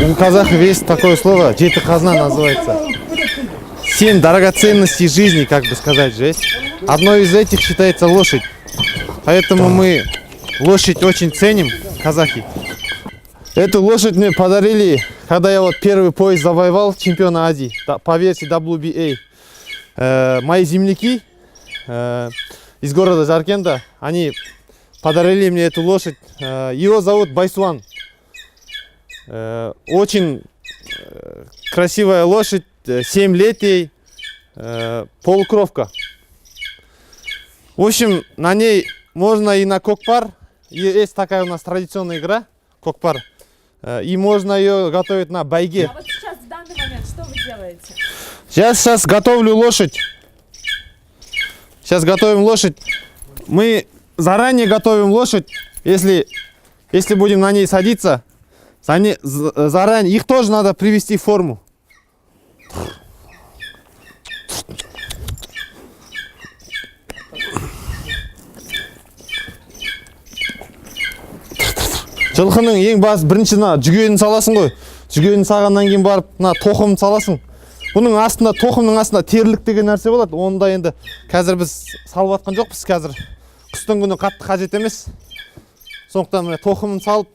У казахов есть такое слово, жети казна называется. 7 драгоценностей жизни, как бы сказать же, есть. Одной из этих считается лошадь. Поэтому мы лошадь очень ценим, казахи. Эту лошадь мне подарили, когда я вот первый пояс завоевал чемпиона Азии по версии WBA. Мои земляки из города Жаркента, они подарили мне эту лошадь. Его зовут Байсуан. Очень красивая лошадь, 7 лет ей, полукровка. В общем, на ней можно и на кокпар. Есть такая у нас традиционная игра, кокпар. И можно ее готовить на байге. А вот сейчас, в данный момент, что вы делаете? Сейчас готовлю лошадь. Сейчас готовим лошадь. Мы заранее готовим лошадь. Если будем на ней садиться, заранее их тоже надо привести в форму. Жылқының ең басы бірінші жүгенін саласың ғой. Жүгенін салғаннан кейін барып тоқымын саласың. Бұның астында, тоқымның астында терлік деген нәрсе болады. Онда енді қазір біз салып атқан жоқпыз. Қазір қыстың күні қатты қажет емес. Сондықтан мына тоқымын салып,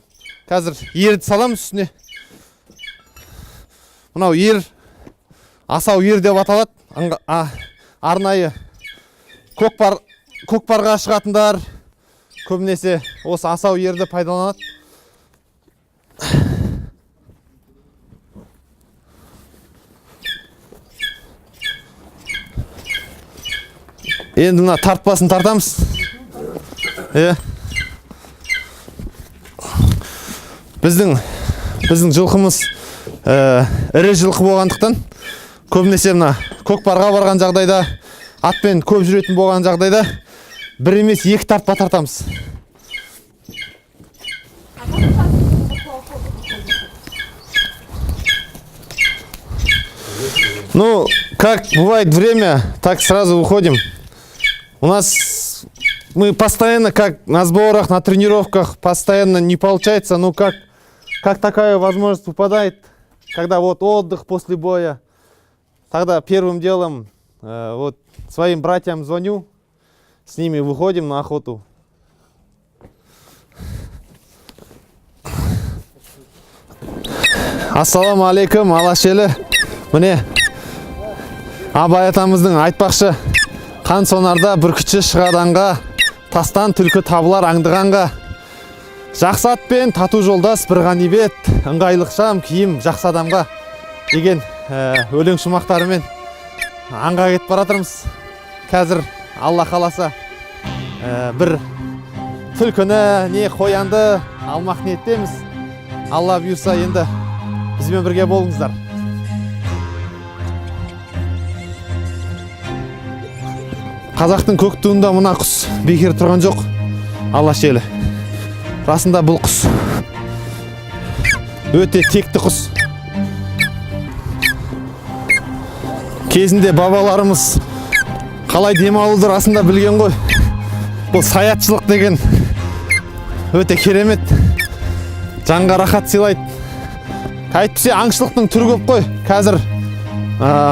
қазір ерді саламыз үстіне. Мынау ер, асау ер деп аталады. Арнайы көкпарға шығатындар көбінесе осы асау ерді пайдаланады. Енді мына тартпасын тартамыз. Біздің жылқымыз ірі жылқы болғандықтан көбінесе мына көкпарға барған жағдайда, атпен көп жүретін болған жағдайда бір емес 2 тартпа тартамыз. Ну, как бывает время, так сразу уходим. У нас мы постоянно, как на сборах, на тренировках, постоянно не получается. Ну, как такая возможность выпадает, когда вот отдых после боя, тогда первым делом вот своим братьям звоню, с ними выходим на охоту. Ассаламу алейкум, алашелі. Міне, Абай атамыздың айтпақшы, қан сонарда бүркітші шығаданға, тастан түлкі табылар аңдығанға. Жақсы атпен тату жолдас бір ғанибет, ыңғайлық шам киім жақсы адамға деген өлең шумақтарымен аңға кетіп баратырмыз. Қазір Алла қаласа бір түлкіні не қоянды алмақ ниеттеміз. Алла бұйырса енді бізбен бірге болыңыздар. Қазақтың көк туында мына құс бекер тұрған жоқ. Алашелі. Расында бұл құс өте текті құс. Кезінде бабаларымыз қалай демалуды расында білген ғой. Бұл саятшылық деген өте керемет. Жанға рахат сыйлайды. Әйтпесе аңшылықтың түрі көп қой. Қазір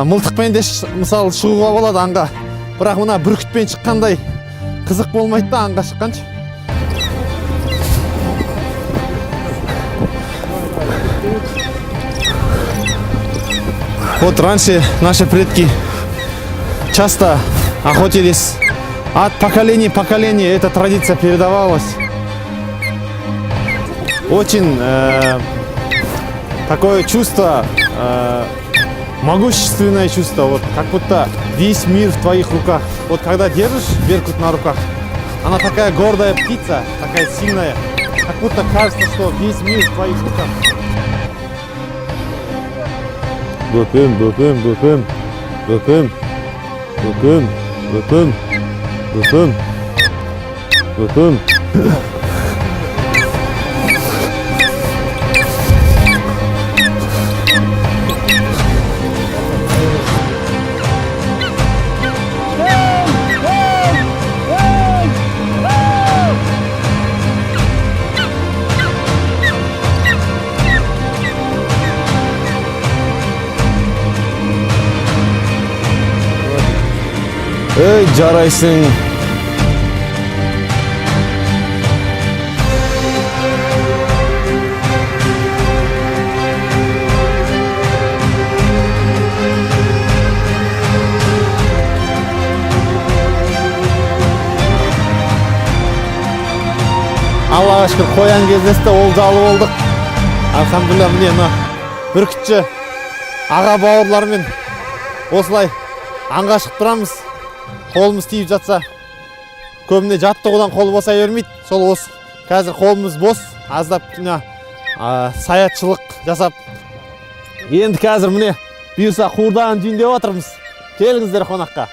мылтықпен де мысалы шығуға болады аңға. Бірақ мына бүркітпен шыққандай қызық болмайды да аңға шыққанша. Вот раньше наши предки часто охотились. От поколения в поколение эта традиция передавалась. Очень такое чувство, могущественное чувство, вот как будто весь мир в твоих руках. Вот когда держишь беркут на руках, она такая гордая птица, такая сильная, как будто кажется, что весь мир в твоих руках. Бөпем, бөпем, бөпем, бөпем, бөпем, бөпем, бөпем, бөпем. Ey жарайсың. Аллаға шүкір қоян кездесті, ол жалы болдық. Алхамдулилля, міне мына бүркітші аға бауырлармен осылай аңға шығып тұрамыз. Қолымыз тиіп жатса, көбіне жаттығудан қол босай бермейді. Сол осы қазір қолымыз бос, аздап саятшылық жасап. Енді қазір міне бұйырса қуырдағын жөндеп отырмыз. Келіңіздер қонаққа.